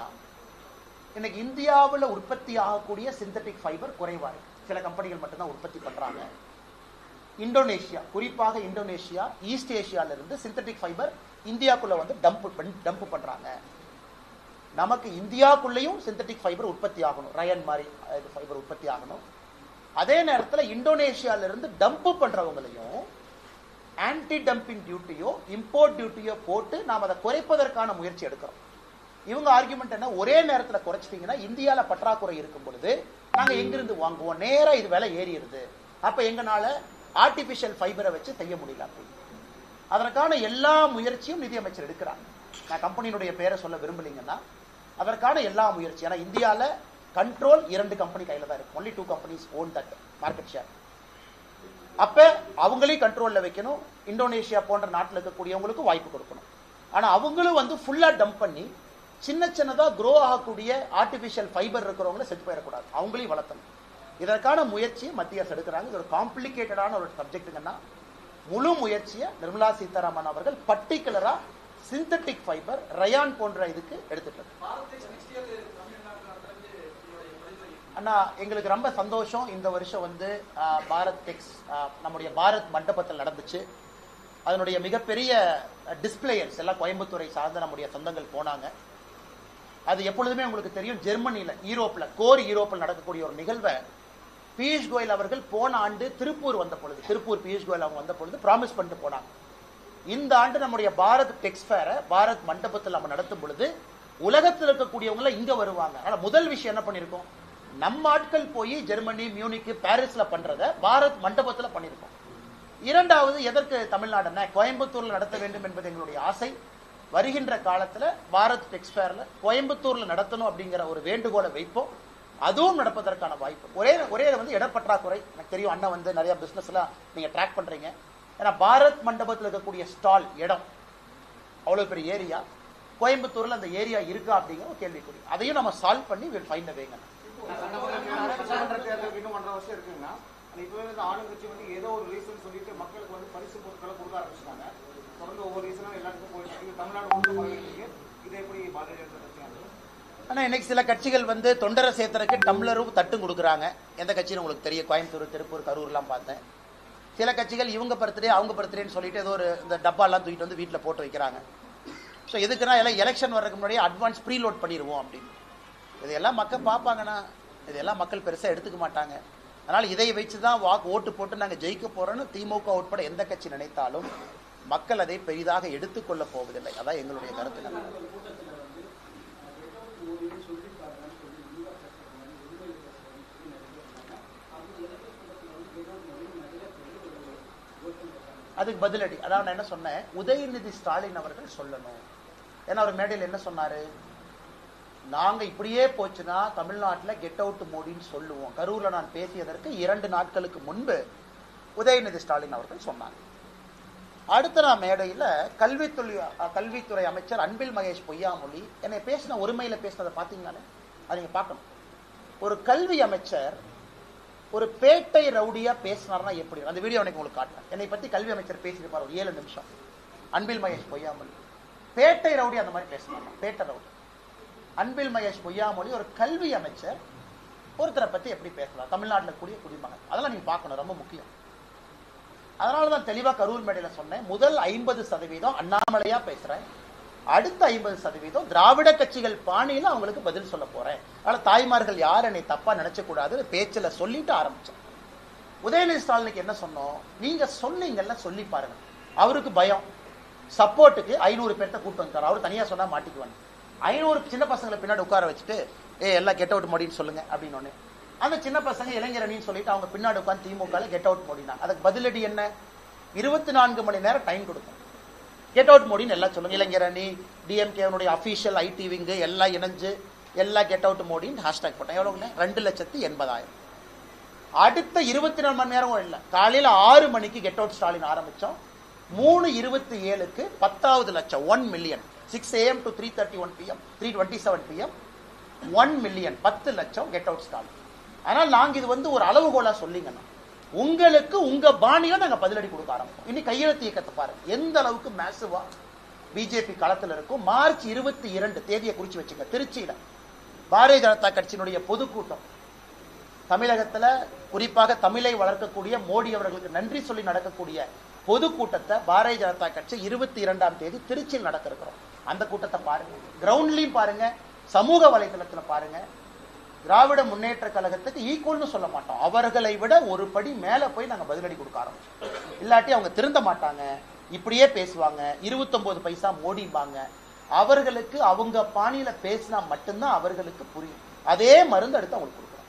இன்னைக்கு இந்தியாவில் உற்பத்தி ஆகக்கூடிய சிந்தட்டிக் ஃபைபர் குறைவா இருக்கு. சில கம்பெனிகள் மட்டும்தான் உற்பத்தி பண்றாங்க. இந்தோனேஷியா, குறிப்பாக இந்தோனேஷியா, ஈஸ்ட் ஏஷியால இருந்து சிந்தட்டிக் ஃபைபர் இந்தியாக்குள்ள வந்து டம்ப் பண்றாங்க. நமக்கு இந்தியாக்குள்ளேயும் சிந்தட்டிக் ஃபைபர் உற்பத்தி ஆகணும், ரயன் மாதிரி ஃபைபர் உற்பத்தி ஆகணும். அதே நேரத்தில் இந்தோனேஷியால இருந்து டம்ப் பண்றவங்களையும் ஆன்டி டம்பிங் டியூட்டியோ இம்போர்ட் டியூட்டியோ போட்டு நாம் அதை குறைப்பதற்கான முயற்சி எடுக்கிறோம். இவங்க ஆர்குமெண்ட் என்ன, ஒரே நேரத்தில் குறைச்சிட்டீங்கன்னா இந்தியாவில் பற்றாக்குறை இருக்கும் பொழுது நாங்கள் எங்கிருந்து வாங்குவோம், நேராக இது விலை ஏறிடுது. அப்ப எங்கனால ஆர்டிபிஷியல் ஃபைபரை வச்சு செய்ய முடியல. அதற்கான எல்லா முயற்சியும் நிதியமைச்சர் எடுக்கிறாங்க. நான் கம்பெனியினுடைய பேரை சொல்ல விரும்பலீங்கன்னா அதற்கான எல்லா முயற்சி. ஏன்னா இந்தியாவில் கண்ட்ரோல் 2 கம்பெனி கையில தான் இருக்கு. only 2 companies own that market share. அப்ப அவங்களையும் கண்ட்ரோல்ல வைக்கணும். இந்தோனேஷியா போன்ற நாட்டில் இருக்கக்கூடியவங்களுக்கு வாய்ப்பு கொடுக்கணும். ஆனா அவங்களும் வந்து ஃபுல்லா டம்ப் பண்ணி சின்னதா க்ரோ ஆகக்கூடிய ஆர்டிபிஷியல் ஃபைபர் இருக்கிறவங்களை செட் போயிடக்கூடாது, அவங்களையும் வளர்த்தணும். இதற்கான முயற்சி மத்திய அரசு எடுக்கிறாங்க. இது ஒரு காம்ப்ளிகேட்டடான ஒரு சப்ஜெக்ட்டுங்கன்னா முழு முயற்சியை நிர்மலா சீதாராமன் அவர்கள் பர்டிகுலரா சிந்தட்டிக் ஃபைபர் ரயான் போன்ற இதுக்கு எடுத்துட்டு. அண்ணா எங்களுக்கு ரொம்ப சந்தோஷம். இந்த வருஷம் வந்து பாரத் டெக்ஸ் நம்முடைய பாரத் மண்டபத்தில் நடந்துச்சு. அதனுடைய மிகப்பெரிய டிஸ்பிளேயர்ஸ் எல்லாம் கோயம்புத்தூரை சார்ந்த நம்முடைய சொந்தங்கள் போனாங்க. அது எப்பொழுதுமே உங்களுக்கு தெரியும், ஜெர்மனியில கோர் யூரோப்பில் நடக்கக்கூடிய ஒரு நிகழ்வை பியூஷ் கோயல் அவர்கள் போன ஆண்டு திருப்பூர் பியூஷ் கோயல் அவங்க வந்த பொழுது ப்ராமிஸ் பண்ணிட்டு போனாங்க. இந்த ஆண்டு நம்முடைய பாரத் டெக்ஸ் ஃபேரை பாரத் மண்டபத்தில் நம்ம நடத்தும் பொழுது உலகத்தில் இருக்கக்கூடியவங்க இங்க வருவாங்க. அதனால முதல் விஷயம் என்ன பண்ணிருக்கோம், நம்ம ஆட்கள் போய் ஜெர்மனி, மியூனிக், பாரிஸ்ல பண்றத பாரத் மண்டபத்துல பண்ணிருக்கோம். இரண்டாவது, எதற்கு தமிழ்நாடுன்னா கோயம்புத்தூர்ல நடத்த வேண்டும் என்பது எங்களுடைய ஆசை. வருகின்ற காலத்துல பாரத் டெக்ஸ் ஃபேர்ல கோயம்புத்தூர்ல நடத்தணும் அப்படிங்கிற ஒரு வேண்டுகோளை வைப்போம். அதுவும் நடப்பதற்கான வாய்ப்பு. ஒரே வந்து இடப்பற்றாக்குறை. எனக்கு தெரியும், அண்ணன் வந்து நிறைய பிசினஸ் எல்லாம் நீங்க ட்ராக் பண்றீங்க. ஏன்னா பாரத் மண்டபத்தில் இருக்கக்கூடிய ஸ்டால் இடம் அவ்வளவு பெரிய ஏரியா, கோயம்புத்தூர்ல அந்த ஏரியா இருக்கா அப்படிங்கிற ஒரு கேள்விக்குறி. அதையும் நம்ம சால்வ் பண்ணி வில் ஃபைண்ட் வேங்க. இன்னும் 1.5 வருஷம் இருக்குங்கன்னா இப்பவே வந்து ஆளுங்கட்சி வந்து ஏதோ ஒரு ரீசன் சொல்லிட்டு மக்களுக்கு வந்து பரிசு பொருட்களை கொடுக்க ஆரம்பிச்சிட்டாங்க. தொடர்ந்து ஒவ்வொரு ரீசனும் எல்லாத்துக்கும் போயிட்டு தமிழ்நாடு ஒன்று இது எப்படி பாரதிய ஜனதா கட்சி ஆனா இன்னைக்கு சில கட்சிகள் வந்து தொண்டரை சேர்த்தறதுக்கு டம்ளரும் தட்டும் கொடுக்குறாங்க. எந்த கட்சின்னு உங்களுக்கு தெரியும், கோயம்புத்தூர், திருப்பூர், கரூர்லாம் பார்த்தேன். சில கட்சிகள் இவங்க பர்த்டே அவங்க பர்த்டேன்னு சொல்லிட்டு ஏதோ ஒரு இந்த டப்பாலாம் தூக்கிட்டு வந்து வீட்டில் போட்டு வைக்கிறாங்க. ஸோ எதுக்குன்னா எல்லாம் எலெக்ஷன் வர்றதுக்கு முன்னாடியே அட்வான்ஸ் ப்ரீலோட் பண்ணிடுவோம் அப்படின்னு. இதெல்லாம் மக்கள் பார்ப்பாங்கன்னா இதெல்லாம் மக்கள் பெருசாக எடுத்துக்க மாட்டாங்க. அதனால் இதை வச்சு தான் ஓட்டு போட்டு நாங்கள் ஜெயிக்க போகிறோன்னு திமுக உட்பட எந்த கட்சி நினைத்தாலும் மக்கள் அதை பெரிதாக எடுத்துக்கொள்ள போவதில்லை. அதான் எங்களுடைய கருத்து. அதுக்கு பதிலடி அதான் நான் என்ன சொன்னேன், உதயநிதி ஸ்டாலின் அவர்கள் சொல்லணும். ஏன்னா அவர் மேடையில் என்ன சொன்னாரு, நாங்க இப்படியே போச்சுன்னா தமிழ்நாட்டில் கெட் அவுட் மோடின்னு சொல்லுவோம். கரூர்ல நான் பேசியதற்கு 2 நாட்களுக்கு முன்பு உதயநிதி ஸ்டாலின் அவர்கள் சொன்னாங்க. அடுத்த நான் மேடையில் கல்வித்துறை அமைச்சர் அன்பில் மகேஷ் பொய்யாமொழி என்னை பேசின ஒருமையில பேசினதை பார்த்தீங்கன்னாலே அதை நீங்க பார்க்கணும். ஒரு கல்வி அமைச்சர் ஒரு பேட்டை ரவுடியா பேசினார்னா எப்படி, அந்த வீடியோ எனக்கு உங்களுக்கு காட்டுறேன். என்னை பத்தி கல்வி அமைச்சர் பேசியிருப்பார் ஒரு 7 நிமிஷம். அன்பில் மகேஷ் பொய்யாமொழி பேட்டை ரவுடி அந்த மாதிரி பேசினார். பேட்டை ரவுடி அன்பில் மகேஷ் பொய்யாமொழி ஒரு கல்வி அமைச்சர் ஒருத்தரை பத்தி எப்படி பேசலாம், தமிழ்நாட்டில் கூடிய குடிமகன், அதெல்லாம் நீங்க பார்க்கணும், ரொம்ப முக்கியம். அதனாலதான் தெளிவா கரூர் மேடையில சொன்னேன், முதல் 50% அண்ணாமலையா பேசுறேன், அடுத்த 50% திராவிட கட்சிகள் பாணியில அவங்களுக்கு பதில் சொல்ல போறேன். அதனால தாய்மார்கள் யார் என்னை தப்பா நினைச்ச கூடாது பேச்சுல சொல்லிட்டு ஆரம்பிச்சேன். உதயநிதி ஸ்டாலினுக்கு என்ன சொன்னோம், நீங்க சொன்னீங்கல்ல சொல்லி பாருங்க. அவருக்கு பயம், சப்போர்ட்டுக்கு 500 பேர்த்த கூட்டு வந்துட்டார். அவர் தனியா சொன்னா மாட்டிக்குவாங்க. 500 சின்ன பசங்களை பின்னாடி உட்கார வச்சுட்டு எல்லாம் கெட் அவுட் மோடின்னு சொல்லுங்க அப்படின்னு ஒண்ணு. அந்த சின்ன பசங்க இளைஞரணின்னு சொல்லிட்டு அவங்க பின்னாடி உட்காந்து திமுக கெட் அவுட் மோடினா அதுக்கு பதிலடி என்ன, 24 மணி நேரம் டைம் கொடுக்கும். கெட் அவுட் மோடின்னு எல்லாம் சொல்லுங்க. இளைஞரணி, டிஎம்கே அபிஷியல் ஐடி விங்கு எல்லாம் இணைஞ்சு எல்லாம் கெட் அவுட் மோடின்னு ஹேஷ்டாக் போட்டேன். எவ்வளவுங்க, 2,80,000. அடுத்த 24 மணி நேரம் இல்லை, காலையில 6 மணிக்கு கெட் அவுட் ஸ்டாலின் ஆரம்பிச்சோம். 3:27க்கு 10வது லட்சம், 1 million. 6 AM to 3:31 PM 3:27 PM 1 million, 10 லட்சம் கெட் அவுட் ஸ்டாலின். ஆனால் நாங்க இது வந்து ஒரு அளவுகோலா சொல்லிங்கன்னா உங்களுக்கு உங்க பாணியில நாங்க பதிலடி கொடுக்க ஆரம்பிச்சோம். இன்னைக்கு கையெழுத்து இயக்கத்தை பாருங்க எந்த அளவுக்கு மேசிவா பிஜேபி களத்தில் இருக்கும். மார்ச் 22 தேதியை குறிச்சு வச்சுங்க, திருச்சியில பாரதிய ஜனதா கட்சியினுடைய பொதுக்கூட்டம். தமிழகத்துல குறிப்பாக தமிழை வளர்க்கக்கூடிய மோடி அவர்களுக்கு நன்றி சொல்லி நடக்கக்கூடிய பொதுக்கூட்டத்தை பாரதிய ஜனதா கட்சி 22ஆம் தேதி திருச்சியில் நடக்க இருக்கிறோம். அந்த கூட்டத்தை பாருங்க, கிரவுண்ட்லயும் பாருங்க, சமூக வலைதளத்துல பாருங்க. திராவிட முன்னேற்ற கழகத்துக்கு ஈக்குவல்னு சொல்ல மாட்டோம், அவர்களை விட ஒரு படி மேல போய் நாங்க பதிலடி கொடுக்க ஆரம்பிச்சோம். இல்லாட்டி அவங்க திருந்த மாட்டாங்க, இப்படியே பேசுவாங்க, 29 பைசா மோடிம்பாங்க. அவர்களுக்கு அவங்க பாணியில பேசினா மட்டும்தான் அவர்களுக்கு புரியும். அதே மருந்து எடுத்து அவங்களுக்கு கொடுக்குறோம்.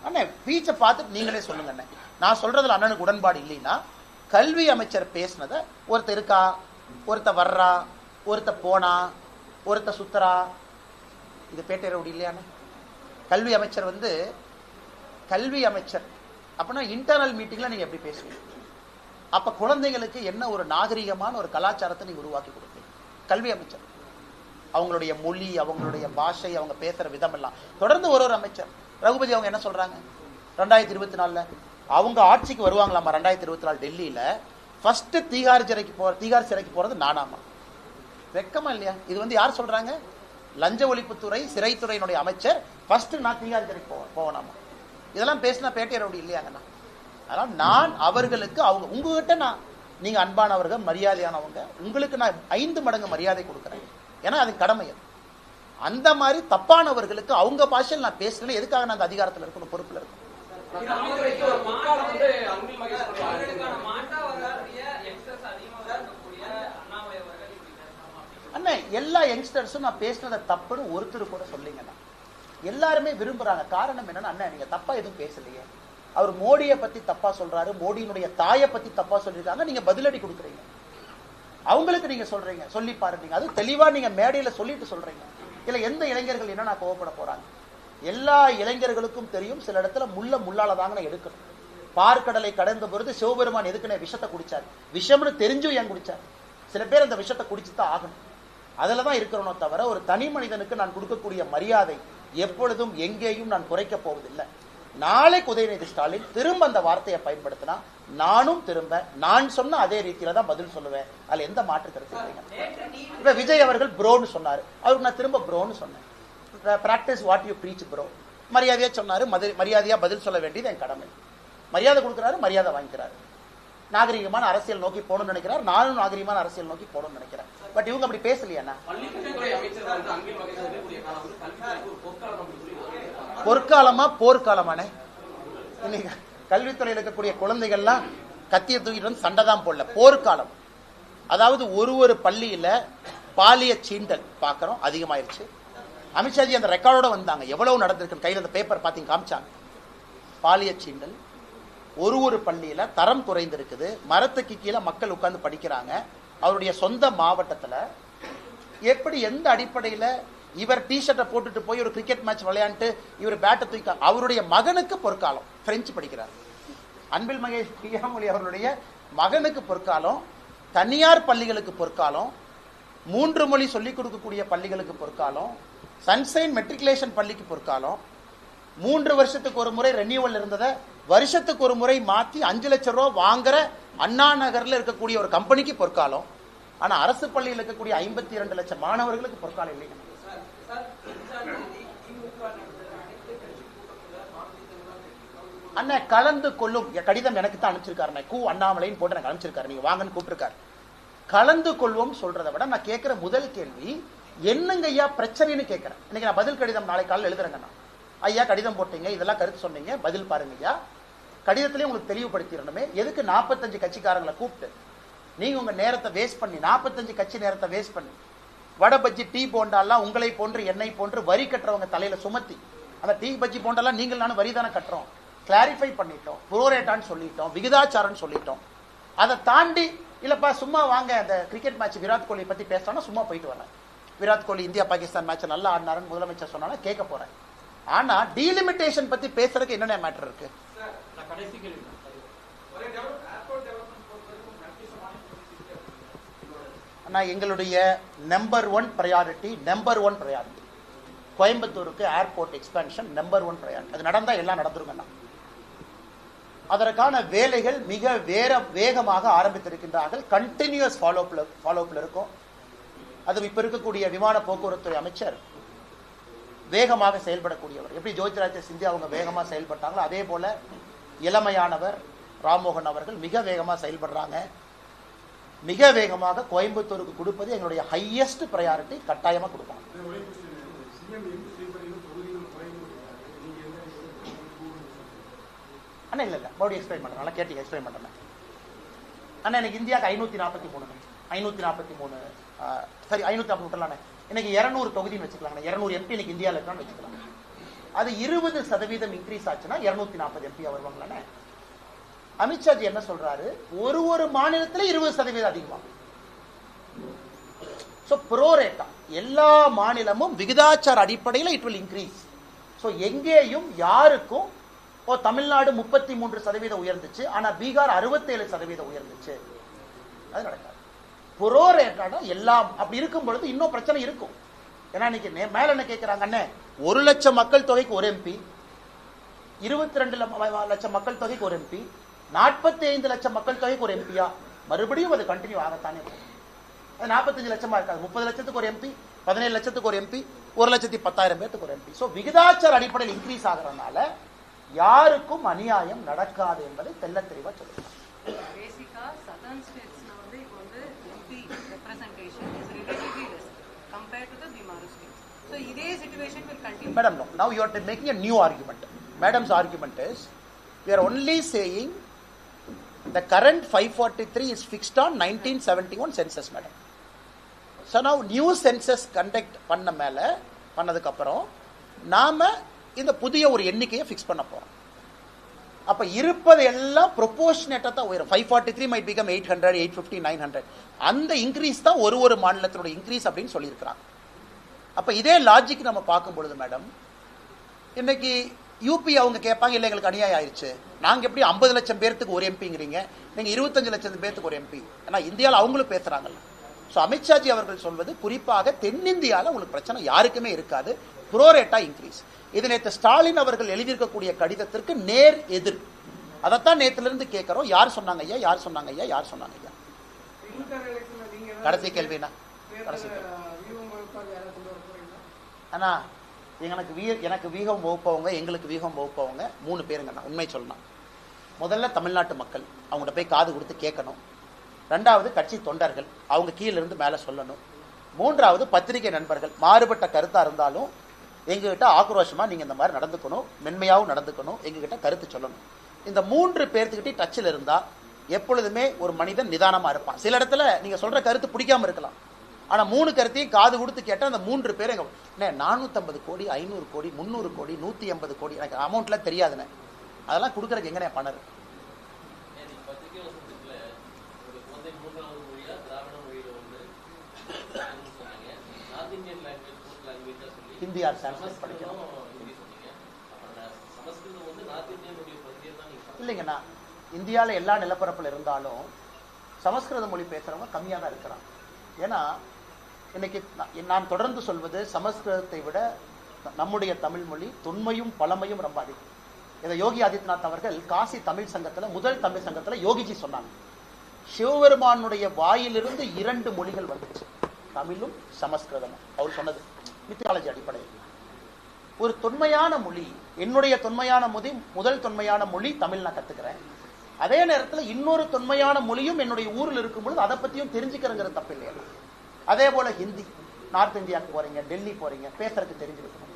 அண்ணே பீச்சை பார்த்துட்டு நீங்களே சொல்லுங்க அண்ணே, நான் சொல்றதுல அண்ணனுக்கு உடன்பாடு இல்லைன்னா கல்வி அமைச்சர் பேசினதை ஒருத்தர் இருக்கா, ஒருத்த வர்றா, ஒருத்த போனா, ஒருத்த சுத்தரா, இது பேட்டை ரவுடி இல்லையானே. கல்வி அமைச்சர் வந்து கல்வி அமைச்சர் அப்படின்னா இன்டர்னல் மீட்டிங்ல நீங்க எப்படி பேசுவீங்க? அப்ப குழந்தைகளுக்கு என்ன ஒரு நாகரிகமான ஒரு கலாச்சாரத்தை நீங்க உருவாக்கி கொடுப்பீங்க. கல்வி அமைச்சர் அவங்களுடைய மொழி, அவங்களுடைய பாஷை, அவங்க பேசுற விதம் எல்லாம் தொடர்ந்து ஒரு அமைச்சர். ரகுபதி அவங்க என்ன சொல்றாங்க, 2024 அவங்க ஆட்சிக்கு வருவாங்களாமா. 2024 டெல்லியில ஃபர்ஸ்ட் தீகார் சிறைக்கு போறது நானாமா. வெக்கமா இல்லையா? இது வந்து யார் சொல்றாங்க, லஞ்ச ஒழிப்புத்துறை சிறைத்துறையினுடைய அமைச்சர் ஃபர்ஸ்ட் நான் தீகார் சிறைக்கு போவேனாமா. இதெல்லாம் பேசினா பேட்டை ரவுடி இல்லையாங்கண்ணா. அதனால நான் அவர்களுக்கு அவங்க உங்ககிட்ட நீங்க அன்பானவர்கள், மரியாதையானவங்க, உங்களுக்கு நான் 5 மடங்கு மரியாதை கொடுக்குறேன். ஏன்னா அது கடமை. அந்த மாதிரி தப்பானவர்களுக்கு அவங்க பாஷையில் நான் பேசுறேன். எதுக்காக நான் அந்த அதிகாரத்தில் இருக்கணும், பொறுப்புல இருக்கணும். அண்ணே எல்லா யங்ஸ்டர்ஸும் நான் பேசினதை தப்புன்னு ஒருத்தர் கூட சொல்லிங்கண்ணா. எல்லாருமே விரும்புறாங்க. காரணம் என்னன்னா, அண்ணா நீங்க தப்பா எதுவும் பேசலையே, அவர் மோடியை பத்தி தப்பா சொல்றாரு, மோடியினுடைய தாயை பத்தி தப்பா சொல்லிருக்காங்க, நீங்க பதிலடி கொடுக்குறீங்க. அவங்களுக்கு நீங்க சொல்றீங்க சொல்லி பாருங்க, அது தெளிவா நீங்க மேடையில சொல்லிட்டு சொல்றீங்க. இல்ல எந்த இளைஞர்கள் என்ன கோவப்பட போறாங்க? எல்லா இளைஞர்களுக்கும் தெரியும், சில இடத்துல முள்ளால தாங்க எடுக்கணும். பார்க்கடலை கடந்த பொழுது சிவபெருமான் எதுக்குன்னு விஷத்தை குடிச்சார். விஷம்னு தெரிஞ்சும் ஏன் குடிச்சார்? சில பேர் அந்த விஷத்தை குடிச்சுதான் ஆகணும். அதுலதான் இருக்கிறோம் தவிர ஒரு தனி மனிதனுக்கு நான் கொடுக்கக்கூடிய மரியாதை எப்பொழுதும் எங்கேயும் நான் குறைக்க போவதில்லை. நாளைக்கு உதயநிதி ஸ்டாலின் திரும்ப அந்த வார்த்தையை பயன்படுத்தினா நானும் திரும்ப நான் சொன்ன அதே ரீதியில தான் பதில் சொல்லுவேன். அதுல எந்த மாற்று கருத்து இல்லைங்க. இப்ப விஜய் அவர்கள் ப்ரோன்னு சொன்னாரு, அவருக்கு நான் திரும்ப ப்ரோன்னு சொன்னேன். Practice what you preach bro. மரியாதையா சொன்னாரு, மரியாதையா பதில் சொல்ல வேண்டியது என் கடமை. மரியாதை கொடுக்குறாரு, மரியாதை வாங்கிக்கிறாரு. நாகரிகமான அரசியல் நோக்கி போகணும்னு நினைக்கிறார், நானும் நாகரிகமான அரசியல் நோக்கி போகணும்னு நினைக்கிறேன். பட் இவங்க அப்படி பேசலையா? பொற்காலமா போர்க்காலமானே? இன்னைக்கு கல்வித்துறையில் இருக்கக்கூடிய குழந்தைகள்லாம் கத்திய தூக்கிட்டு வந்து சண்டை தான் போடல, போர்க்காலம். அதாவது ஒரு பள்ளியில பாலிய சீண்டல் பாக்குறோம் அதிகமாயிருச்சு. அமித்ஷாஜி அந்த ரெக்கார்டோட வந்தாங்க, எவ்வளவு நடந்திருக்கு கையில் அந்த பேப்பர் பாத்தீங்க காமிச்சாங்க. பாலிய சீண்டல் ஒரு பள்ளியில தரம் குறைந்திருக்குது, மரத்துக்கு கீழே மக்கள் உட்கார்ந்து படிக்கிறாங்க. அவருடைய சொந்த மாவட்டத்துல எப்படி எந்த அடிப்படையில இவர் டிஷர்ட்டை போட்டுட்டு போய் ஒரு கிரிக்கெட் மேட்ச் விளையாண்டு இவர் பேட்டை தூக்க, அவருடைய மகனுக்கு பொற்காலம், பிரெஞ்சு படிக்கிறார். அன்பில் மகேஷ் பிரியாமொழி அவர்களுடைய மகனுக்கு பொற்காலம், தனியார் பள்ளிகளுக்கு பொற்காலம், 3 மொழி சொல்லிக் கொடுக்கக்கூடிய பள்ளிகளுக்கு பொற்காலம், சன்சைன் மெட்ரிகுலேஷன் பள்ளிக்கு பொற்காலம், 3 வருஷத்துக்கு ஒரு முறை ரெனியூவல் இருந்ததை வருஷத்துக்கு ஒரு முறை மாத்தி 5 லட்சம் ரூபாய் வாங்குற அண்ணா நகர்ல இருக்கக்கூடிய ஒரு கம்பெனிக்கு பொற்காலம். ஆனா அரசு பள்ளியில் இருக்கக்கூடிய 52 லட்சம் மாணவர்களுக்கு பொற்காலம் இல்லைங்க. அண்ணா கலந்து கொள்ளும் கடிதம் எனக்கு தான் அனுப்பிச்சிருக்காரு, கு அண்ணாமலைன்னு போட்டு எனக்கு அனுப்பிச்சிருக்காரு, நீங்க வாங்கன்னு கூப்பிட்டுருக்காரு. கலந்து கொள்வோம் சொல்றதை விட நான் கேட்கிற முதல் கேள்வி என்னங்க ஐயா பிரச்சனைன்னு கேட்கிறேன். இன்னைக்கு நான் பதில் கடிதம் நாளை காலையில் எழுதுறேங்கண்ணா. ஐயா கடிதம் போட்டீங்க, இதெல்லாம் கருத்து சொன்னீங்க, பதில் பாருங்க ஐயா. கடிதத்திலேயே உங்களுக்கு தெளிவுபடுத்திடணுமே, எதுக்கு 45 கட்சிக்காரங்களை கூப்பிட்டு நீங்க உங்க நேரத்தை வேஸ்ட் பண்ணி 45 கட்சி நேரத்தை வேஸ்ட் பண்ணி வடை பஜ்ஜி டீ போண்டாலாம் உங்களை போன்று என்னை போன்று வரி கட்டுறவங்க தலையில சுமத்தி, அந்த டீ பஜ்ஜி போண்டாலாம் நீங்கள் நானும் வரி தானே கட்டுறோம், கிளாரிஃபை பண்ணிட்டோம், புரோரேட்டான்னு சொல்லிட்டோம், விகிதாச்சாரம்னு சொல்லிட்டோம். அதை தாண்டி இல்லப்பா சும்மா வாங்க அந்த கிரிக்கெட் மேட்ச் விராட் கோலி பத்தி பேசணும், சும்மா போயிட்டு வரேன். விராட் கோலி இந்தியா பாகிஸ்தான் மேட்ச் நல்லா ஆடினாருன்னு முதலமைச்சர் சொன்னாலும் கேட்க போறேன். ஆனா டீலிமிட்டேஷன் பத்தி பேசுறதுக்கு என்னென்ன மேட்டர் இருக்கு? எங்களுடைய நம்பர் ஒன் ப்ரையாரிட்டி கோயம்புத்தூருக்கு ஏர்போர்ட் எக்ஸ்பான்ஷன் நம்பர் 1 ப்ரையாரிட்டி. அது நடந்தா எல்லாம் நடந்துருங்கண்ணா. அதற்கான வேலைகள் மிக வேகமாக ஆரம்பித்திருக்கின்றார்கள். கண்டினியூஸ் ஃபாலோஅப்ல இருக்கும். அது இப்ப இருக்கக்கூடிய விமான போக்குவரத்து அமைச்சர் வேகமாக செயல்படக்கூடியவர். எப்படி ஜோதிராஜ் சிந்தியா அவங்க வேகமா செயல்பட்டாங்களோ அதே போல இளமையானவர் ராம்மோகன் அவர்கள் மிக வேகமா செயல்படுறாங்க. மிக வேகமாக கோயம்புத்தூருக்கு கொடுப்பது எங்களுடைய ஹையஸ்ட் ப்ரையாரிட்டி. கட்டாயமா கொடுப்பாங்க. அண்ணா இல்ல மறுபடியும் எக்ஸ்பிளைன் பண்றேன், நல்லா கேட்டீங்க, எக்ஸ்பிளைன் பண்றேன். அண்ணா எனக்கு இந்தியாவுக்கு 543 சரி 540 விட்டுலாண்ணே. இன்னைக்கு 200 தொகுதின்னு வச்சுக்கலாம், 200 MP இன்னைக்கு இந்தியாவில் இருக்கான்னு வச்சுக்கலாம். அது 20% இன்க்ரீஸ் ஆச்சுன்னா 240 MP வருவாங்களாண்ணே. அமித்ஷாஜி என்ன சொல்றாரு, ஒரு மாநிலத்தில் 20% அதிகமாகும். புரோரேட்டா எல்லா மாநிலமும் விகிதாச்சார அடிப்படையில் இட் வில் இன்க்ரீஸ். எங்கேயும் யாருக்கும் தமிழ்நாடு 33% உயர்ந்துச்சு, ஆனா பீகார் 67% உயர்ந்துச்சு. அது நடக்காது. புரோரேட்டா எல்லாம் அப்படி இருக்கும் பொழுது இன்னும் பிரச்சனை இருக்கும். ஏன்னா இன்னைக்கு மேல என்ன கேட்கிறாங்க, 1 லட்சம் மக்கள் தொகைக்கு ஒரு MP, 22 லட்சம் மக்கள் தொகைக்கு ஒரு MP, 45 லட்சம் மக்கள் தொகைக்கு ஒரு MP-யா? மறுபடியும் அது கண்டினியூ ஆகத்தானே. அது 45 லட்சமா இருக்காது. 30 லட்சத்துக்கு ஒரு MP, 17 லட்சத்துக்கு ஒரு MP, 1,10,000 பேருக்கு ஒரு MP. விகிதாச்சார அடிப்படையில் இன்க்ரீஸ் ஆகிறதுனால யாருக்கும் அநியாயம் நடக்காது என்பதை தெல்ல தெளிவா சொல்லுங்க. Madam, no. Now you are making a new argument. Madam's argument is, we are only saying the current 543 is fixed on 1971 census, madam. So now new census conduct பண்ணதுக்கு அப்புறம் நாம இந்த புதிய ஒரு எண்ணிக்கையை ஃபிக்ஸ் பண்ண போறோம். அப்ப இருப்பது எல்லாம் ப்ரொபோர்ஷனேட்டா தான் உயரும். 543 might become 800, 850, 900. அந்த இன்க்ரீஸ் தான் ஒரு மாநிலத்தோட இன்க்ரீஸ் அப்படின்னு சொல்லியிருக்கிறாங்க. அப்ப இதே லாஜிக் நம்ம பார்க்கும் பொழுது மேடம், இன்னைக்கு யூபி அவங்க கேட்பாங்க, இல்லை எங்களுக்கு அநியாயம் ஆயிடுச்சு, நாங்க எப்படி 50 லட்சம் பேருக்கு ஒரு எம்பிங்கிறீங்க, நீங்க 25 லட்சம் பேருக்கு ஒரு MP. ஏன்னா இந்தியாவில் அவங்களும் பேசுறாங்கல்ல. ஸோ அமித்ஷாஜி அவர்கள் சொல்வது குறிப்பாக தென்னிந்தியாவில் உங்களுக்கு பிரச்சனை யாருக்குமே இருக்காது, புரோரேட்டா இன்க்ரீஸ். இது நேற்று ஸ்டாலின் அவர்கள் எழுதியிருக்கக்கூடிய கடிதத்திற்கு நேர் எதிர். அதைத்தான் நேற்றுல இருந்து கேட்கிறோம். யார் சொன்னாங்க ஐயா, யார் சொன்னாங்க ஐயா, யார் சொன்னாங்க ஐயா? கடைசி கேள்வினா கடைசி அண்ணா, எனக்கு வீகம் வகுப்பவங்க, எங்களுக்கு வீகம் வகுப்பவங்க 3 பேருங்கண்ணா. உண்மை சொல்லணும், முதல்ல தமிழ்நாட்டு மக்கள் அவங்கள்ட்ட போய் காது கொடுத்து கேட்கணும். 2வது கட்சி தொண்டர்கள், அவங்க கீழே இருந்து மேலே சொல்லணும். 3வது பத்திரிகை நண்பர்கள், மாறுபட்ட கருத்தா இருந்தாலும் எங்ககிட்ட ஆக்ரோஷமா நீங்க இந்த மாதிரி நடந்துக்கணும், மென்மையாகவும் நடந்துக்கணும், எங்ககிட்ட கருத்து சொல்லணும். இந்த 3 பேர்த்துக்கிட்டே டச்சில் இருந்தா எப்பொழுதுமே ஒரு மனிதன் நிதானமா இருப்பான். சில இடத்துல நீங்க சொல்ற கருத்து பிடிக்காம இருக்கலாம், ஆனா 3 கருத்தையும் காது கொடுத்து கேட்டா அந்த 3 பேர் 450 கோடி 500 கோடி 300 கோடி 180 கோடி எனக்கு அமௌண்ட்லாம் தெரியாதுண்ணே, அதெல்லாம் கொடுக்கறதுக்கு எங்கண்ணே பணம் இருக்கு? ஹிந்தி ஆர் சான்ஸ்கிரிட் படிக்கணும் இல்லைங்கண்ணா. இந்தியாவில் எல்லா நிலப்பரப்பில் இருந்தாலும் சமஸ்கிருத மொழி பேசுறவங்க கம்மியாக தான் இருக்கிறாங்க. ஏன்னா இன்னைக்கு நான் தொடர்ந்து சொல்வது, சமஸ்கிருதத்தை விட நம்முடைய தமிழ் மொழி தொன்மையும் பழமையும் ரொம்ப அதிகம். இதை யோகி ஆதித்யநாத் அவர்கள் காசி தமிழ் சங்கத்தில், முதல் தமிழ் சங்கத்தில் யோகிஜி சொன்னாங்க, சிவபெருமானுடைய வாயிலிருந்து 2 மொழிகள் வந்துச்சு, தமிழும் சமஸ்கிருதமும். அவர் சொன்னது மித்தாலஜி அடிப்படையில். ஒரு தொன்மையான மொழி, என்னுடைய தொன்மையான மொழி, முதல் தொன்மையான மொழி தமிழ் நான் கத்துக்கிறேன். அதே நேரத்தில் இன்னொரு தொன்மையான மொழியும் என்னுடைய ஊரில் இருக்கும் பொழுது அதை பத்தியும் தெரிஞ்சுக்கிறங்கிறது தப்பு இல்லையா? அதே போல ஹிந்தி, நார்த் இந்தியாவுக்கு போறீங்க, டெல்லி போறீங்க, பேசுறதுக்கு தெரிஞ்சிருக்கணும்.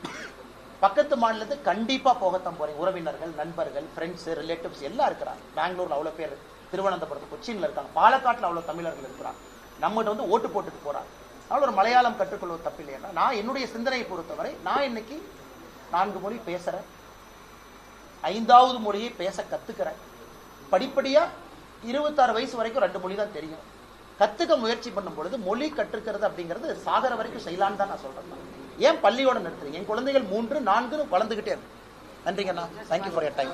பக்கத்து மாநிலத்துக்கு கண்டிப்பா போகத்தான் போறீங்க. உறவினர்கள், நண்பர்கள், ஃப்ரெண்ட்ஸ், ரிலேட்டிவ்ஸ் எல்லாம் இருக்கிறாங்க. பெங்களூர்ல அவ்வளவு பேர், திருவனந்தபுரத்து, கொச்சின்ல இருக்காங்க, பாலக்காட்டுல அவ்வளவு தமிழர்கள் இருக்கிறாங்க. நம்மகிட்ட வந்து ஓட்டு போட்டுட்டு போறாங்க. அதனால ஒரு மலையாளம் கற்றுக்கொள்வது தப்பு இல்லையா? நான் என்னுடைய சிந்தனையை பொறுத்தவரை நான் இன்னைக்கு 4 மொழி பேசுறேன், 5வது மொழியை பேச கத்துக்கிறேன். படிப்படியா 26 வயசு வரைக்கும் 2 மொழி தான் தெரியும். கத்துக்க முயற்சி பண்ணும் பொழுது மொழி கற்றுக்கிறது அப்படிங்கிறது சாகர வரைக்கும் செய்யலான்னு தான் நான் சொல்றேன். ஏன் பள்ளியோட நிறுத்துறீங்க? என் குழந்தைகள் 3, 4 வளர்ந்துகிட்டே இருக்கு. நன்றிங்கண்ணா, தேங்க்யூ ஃபார் யர் டைம்.